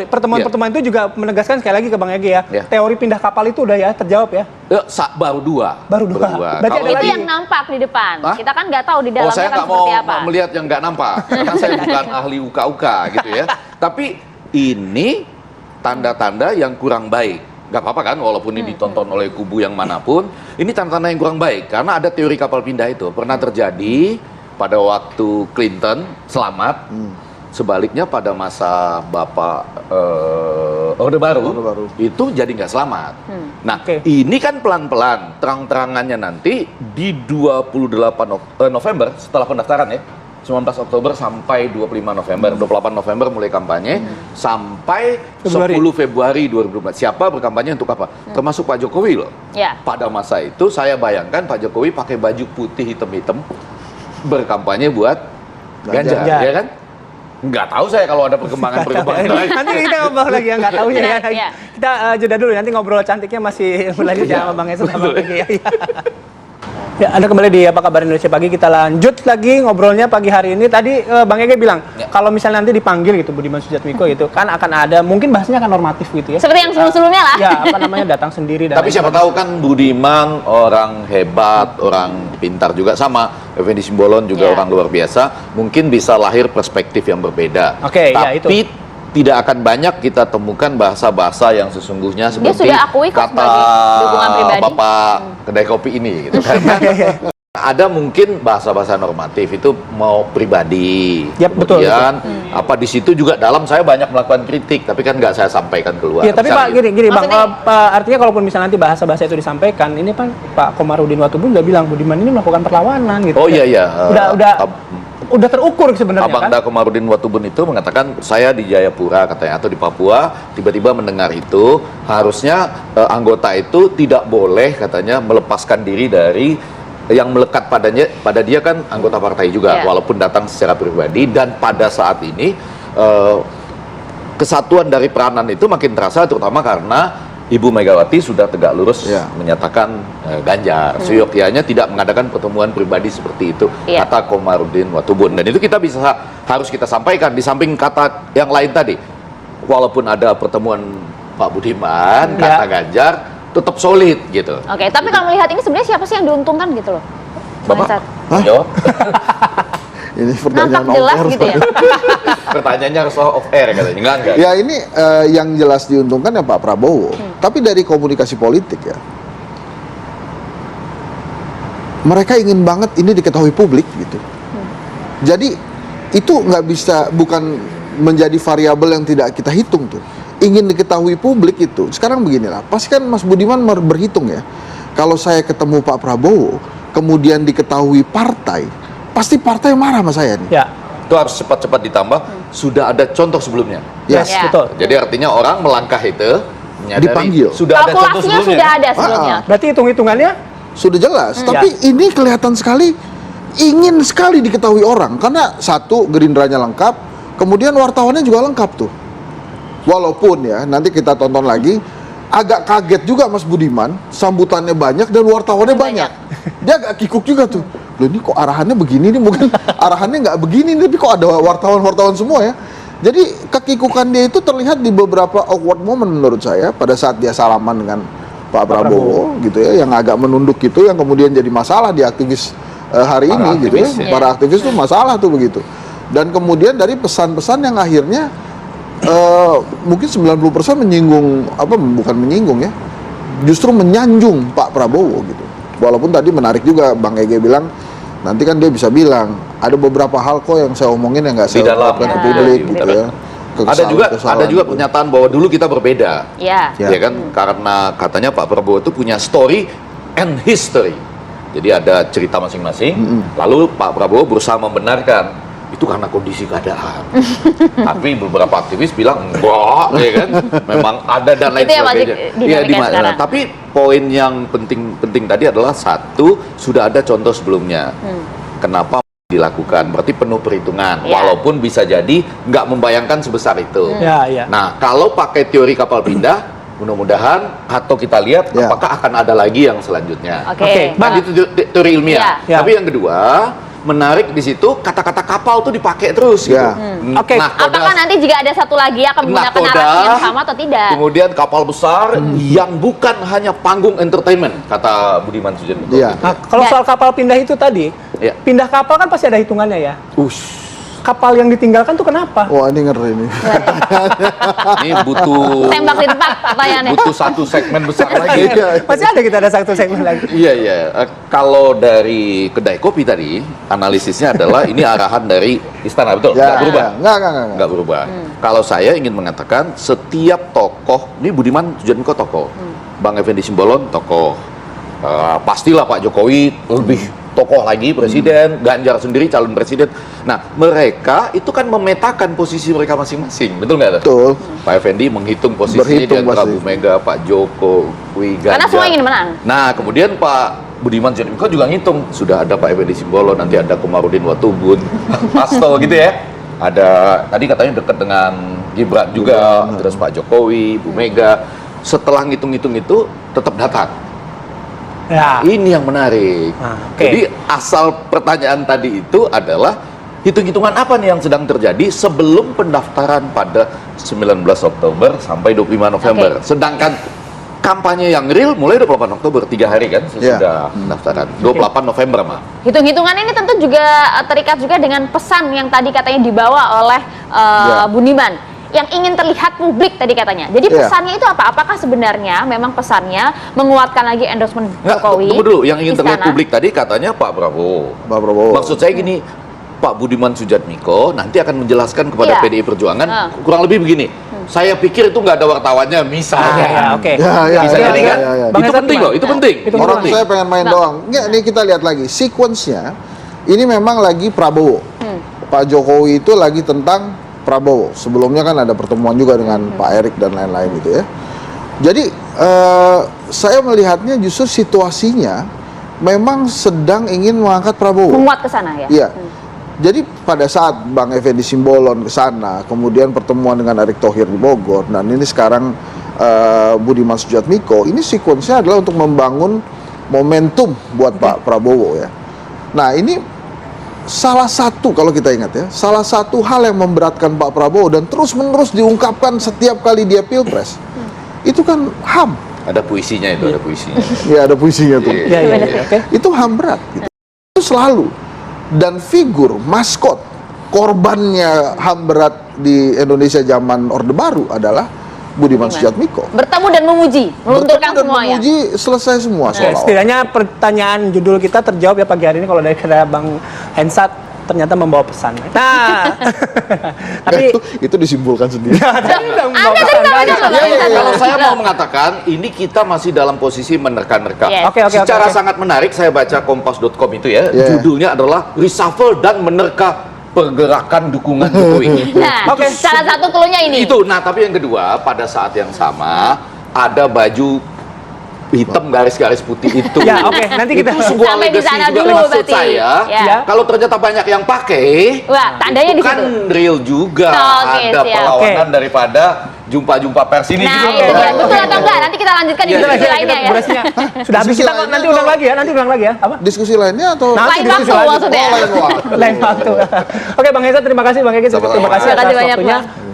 pertemuan itu juga menegaskan sekali lagi ke Bang Ege ya. Teori pindah kapal itu udah ya terjawab ya. Baru dua. Berarti ada itu lagi yang nampak di depan. Kita kan nggak tahu di dalamnya saya kan nggak seperti mau apa. melihat yang nggak nampak, karena saya bukan ahli uka-uka gitu ya. Tapi ini tanda-tanda yang kurang baik. Nggak apa-apa kan, walaupun ini ditonton oleh kubu yang manapun, ini tanda-tanda yang kurang baik. Karena ada teori kapal pindah itu pernah terjadi pada waktu Clinton selamat. Sebaliknya pada masa Bapak Orde Baru itu jadi nggak selamat. Nah, ini kan pelan-pelan, terang-terangannya nanti di 28 November setelah pendaftaran ya. 19 Oktober sampai 25 November, 28 November mulai kampanye sampai 10 Februari 2024. Siapa berkampanye untuk apa? Termasuk Pak Jokowi loh. Pada masa itu saya bayangkan Pak Jokowi pakai baju putih hitam-hitam berkampanye buat Ganjar, ya kan? Nggak tahu saya kalau ada perkembangan-perkembangan lain. Nanti kita ngobrol lagi ya, nggak tahunya ya. Kita jeda dulu, nanti ngobrol cantiknya masih lanjut sama Bang Ege sama Bang Ege ya. Ya, Anda kembali di Apa Kabar Indonesia Pagi. Kita lanjut lagi ngobrolnya pagi hari ini. Tadi Bang Ege bilang kalau misalnya nanti dipanggil gitu Budiman Sujatmiko gitu kan akan ada, mungkin bahasanya akan normatif gitu ya. Seperti yang sebelum-sebelumnya lah. Ya, apa namanya, datang sendiri. Tapi siapa tahu kan Budiman orang hebat, orang pintar juga, sama Effendi Simbolon juga orang luar biasa. Mungkin bisa lahir perspektif yang berbeda. Tapi ya, itu tidak akan banyak kita temukan bahasa-bahasa yang sesungguhnya seperti sudah akui kata Bapak kedai kopi ini gitu kan. Ada mungkin bahasa-bahasa normatif itu mau pribadi. Kemudian apa di situ juga dalam saya banyak melakukan kritik, tapi kan nggak saya sampaikan keluar. Ya, tapi Pak gini Bang, artinya kalaupun misalnya nanti bahasa-bahasa itu disampaikan, ini kan Pak Komarudin Watubun udah bilang Budiman ini melakukan perlawanan gitu. Oh iya. Udah terukur sebenarnya Abang kan? Komarudin Watubun itu mengatakan saya di Jayapura katanya atau di Papua tiba-tiba mendengar itu harusnya anggota itu tidak boleh katanya melepaskan diri dari yang melekat pada dia kan anggota partai juga walaupun datang secara pribadi, dan pada saat ini kesatuan dari peranan itu makin terasa terutama karena Ibu Megawati sudah tegak lurus menyatakan Ganjar. Seyogyanya tidak mengadakan pertemuan pribadi seperti itu, kata Komarudin Watubun. Dan itu harus kita sampaikan di samping kata yang lain tadi. Walaupun ada pertemuan Pak Budiman, kata Ganjar tetap solid gitu. Oke, tapi kalau melihat ini sebenarnya siapa sih yang diuntungkan gitu loh? Bapak? Ini pertanyaan nampak jelas gitu ya? Pertanyaannya harus off air katanya. Enggak. Ya ini yang jelas diuntungkan ya Pak Prabowo. Tapi dari komunikasi politik ya, mereka ingin banget ini diketahui publik gitu. Jadi itu nggak bisa, bukan menjadi variabel yang tidak kita hitung tuh. Ingin diketahui publik itu. Sekarang beginilah, pasti kan Mas Budiman berhitung ya. Kalau saya ketemu Pak Prabowo, kemudian diketahui partai, pasti partai marah sama saya nih. Ya. Itu harus cepat-cepat ditambah. Sudah ada contoh sebelumnya. Yes, betul. Jadi artinya orang melangkah itu menyadari dipanggil. Sudah ada contoh sebelumnya. Sudah ada sebelumnya. Berarti hitung-hitungannya sudah jelas. Tapi ini kelihatan sekali ingin sekali diketahui orang karena satu, gerindranya lengkap, kemudian wartawannya juga lengkap tuh. Walaupun ya nanti kita tonton lagi, agak kaget juga Mas Budiman, sambutannya banyak dan wartawannya banyak. Dia agak kikuk juga tuh. Loh ini kok arahannya begini nih, mungkin arahannya nggak begini nih, tapi kok ada wartawan-wartawan semua ya. Jadi kekikukan dia itu terlihat di beberapa awkward moment menurut saya pada saat dia salaman dengan Pak Prabowo gitu ya, yang agak menunduk gitu, yang kemudian jadi masalah di aktivis hari ini gitu ya. Para aktivis tuh masalah tuh begitu. Dan kemudian dari pesan-pesan yang akhirnya mungkin 90% menyinggung, bukan menyinggung ya, justru menyanjung Pak Prabowo gitu. Walaupun tadi menarik juga Bang Ege bilang nanti kan dia bisa bilang ada beberapa hal kok yang saya omongin yang nggak saya ungkapkan ke publik gitu ya. Ada juga pernyataan bahwa dulu kita berbeda. Ya kan, karena katanya Pak Prabowo itu punya story and history. Jadi ada cerita masing-masing. Lalu Pak Prabowo berusaha membenarkan itu karena kondisi keadaan. Tapi beberapa aktivis bilang enggak, ya kan? Memang ada dan lain sebagainya. Iya, tapi poin yang penting tadi adalah satu, sudah ada contoh sebelumnya. Kenapa dilakukan? Berarti penuh perhitungan. Walaupun bisa jadi nggak membayangkan sebesar itu. Nah, kalau pakai teori kapal pindah, mudah-mudahan atau kita lihat apakah akan ada lagi yang selanjutnya. Oke. Nah, itu teori ilmiah. Tapi yang kedua, menarik di situ kata-kata kapal tuh dipakai terus gitu. Ya. Oke. Apakah nanti jika ada satu lagi akan menggunakan narasi yang sama atau tidak? Kemudian kapal besar yang bukan hanya panggung entertainment, kata Budiman Sujatmiko. Iya. Nah, kalau Ya. soal kapal pindah itu tadi, Ya. pindah kapal kan pasti ada hitungannya ya. Ush, Kapal yang ditinggalkan tuh kenapa? Wah, ini ngeri nih. ini butuh Tembak di tempat pertanyaannya. butuh satu segmen besar lagi. Masih ada kita ada satu segmen lagi. Iya, iya. Kalau dari kedai kopi tadi, analisisnya adalah ini arahan dari istana, betul? Ya, Nggak berubah? Enggak. Nggak berubah. Kalau saya ingin mengatakan, setiap tokoh, ini Budiman Sujatmiko tokoh, Bang Effendi Simbolon tokoh, pastilah Pak Jokowi lebih tokoh lagi, presiden, Ganjar sendiri calon presiden. Nah, mereka itu kan memetakan posisi mereka masing-masing, betul nggak? Betul. Pak Effendi menghitung posisinya di Berhitung antara pasti. Bu Mega, Pak Jokowi, Ganjar. Karena semua ingin menang. Nah, kemudian Pak Budiman Sujatmiko juga ngitung, sudah ada Pak Effendi Simbolon, nanti ada Komarudin Watubun, Hasto gitu ya. Ada, tadi katanya dekat dengan Gibran juga, terus Pak Jokowi, Bu Mega. Setelah ngitung-ngitung itu, tetap datang. Ya. Ini yang menarik. Ah, oke. Jadi asal pertanyaan tadi itu adalah hitung-hitungan apa nih yang sedang terjadi sebelum pendaftaran pada 19 Oktober sampai 25 November. Sedangkan kampanye yang real mulai 28 Oktober, 3 hari kan sesudah pendaftaran. 28 November mah. Hitung-hitungan ini tentu juga terikat juga dengan pesan yang tadi katanya dibawa oleh Budiman yang ingin terlihat publik tadi katanya. Jadi Ya. pesannya itu apa? Apakah sebenarnya memang pesannya menguatkan lagi endorsement Nggak, Jokowi? tunggu dulu, yang ingin terlihat istana? publik tadi katanya Pak Prabowo. Pak Prabowo. Maksud saya gini, Pak Budiman Sujatmiko nanti akan menjelaskan kepada Iya. PDI Perjuangan Ah. kurang lebih begini. Saya pikir itu nggak ada wartawannya, misalnya. Ya, oke. Ya, Bisa ya, jadi ya, kan? ya, ya. Bang Itu Hensat penting gimana? loh, itu penting. Itu Itu Orang penting. saya pengen main Nah. doang. Nggak, ini kita lihat lagi sequence-nya. Ini memang lagi Prabowo. Pak Jokowi itu lagi tentang Prabowo. Sebelumnya kan ada pertemuan juga dengan Pak Erik dan lain-lain gitu ya. Jadi saya melihatnya justru situasinya memang sedang ingin mengangkat Prabowo. Menguat ke sana ya? Iya. Jadi pada saat Bang Effendi Simbolon ke sana, kemudian pertemuan dengan Erick Thohir di Bogor, dan ini sekarang Budiman Sujatmiko, ini sequence-nya adalah untuk membangun momentum buat Pak Prabowo ya. Nah, ini salah satu, kalau kita ingat ya, salah satu hal yang memberatkan Pak Prabowo dan terus-menerus diungkapkan setiap kali dia Pilpres, itu kan HAM. Ada puisinya itu, ada puisinya. Ya, ada puisinya tuh. Iya. Ya, ya, ya, oke. Itu HAM berat gitu. Itu selalu. Dan figur maskot korbannya HAM berat di Indonesia zaman Orde Baru adalah Budiman Sujatmiko. Bertemu dan memuji, melunturkan Bertemu dan semuanya. memuji, selesai semua Ya, seolah-olah. setidaknya pertanyaan judul kita terjawab ya pagi hari ini kalau dari kata Bang Hensat ternyata membawa pesan. Nah, tapi itu disimpulkan sendiri. tadi udah membawa Anda tadi pesan. sama Tadi. dulu, Iya, iya, iya. Kalau saya mau mengatakan, ini kita masih dalam posisi menerka-nerka. Yes. Oke, oke, Secara oke. sangat menarik, saya baca kompas.com itu ya, Yeah. judulnya adalah Reshuffle dan Menerka Pergerakan Dukungan Jokowi. Nah, Oke. salah satu clue-nya ini. Itu, nah tapi yang kedua, pada saat yang sama, ada baju hitam garis-garis putih itu. Ya, oke. Nanti kita itu sebuah Sampai di legacy sana juga. dulu Maksud berarti. saya, Ya. kalau ternyata banyak yang pakai, Wah, tandanya itu di kan situ. real juga. Oke, Ada siap. perlawanan daripada jumpa-jumpa pers ini Nah, juga. itu dia. Betul atau enggak? Nanti kita lanjutkan di Iya, diskusi iya, lainnya ya. Durasinya sudah habis, Diskusi kita lainnya nanti atau- ulang lagi ya, nanti ulang lagi ya. Apa? Diskusi lainnya atau Nanti Lain diskusi waktu lanjut. maksudnya. Oh, lain waktu. Lain waktu. Oke, Bang Hensat terima kasih, Bang Egi Sama-sama. terima kasih Terima kasih atas banyak, waktunya. Bang.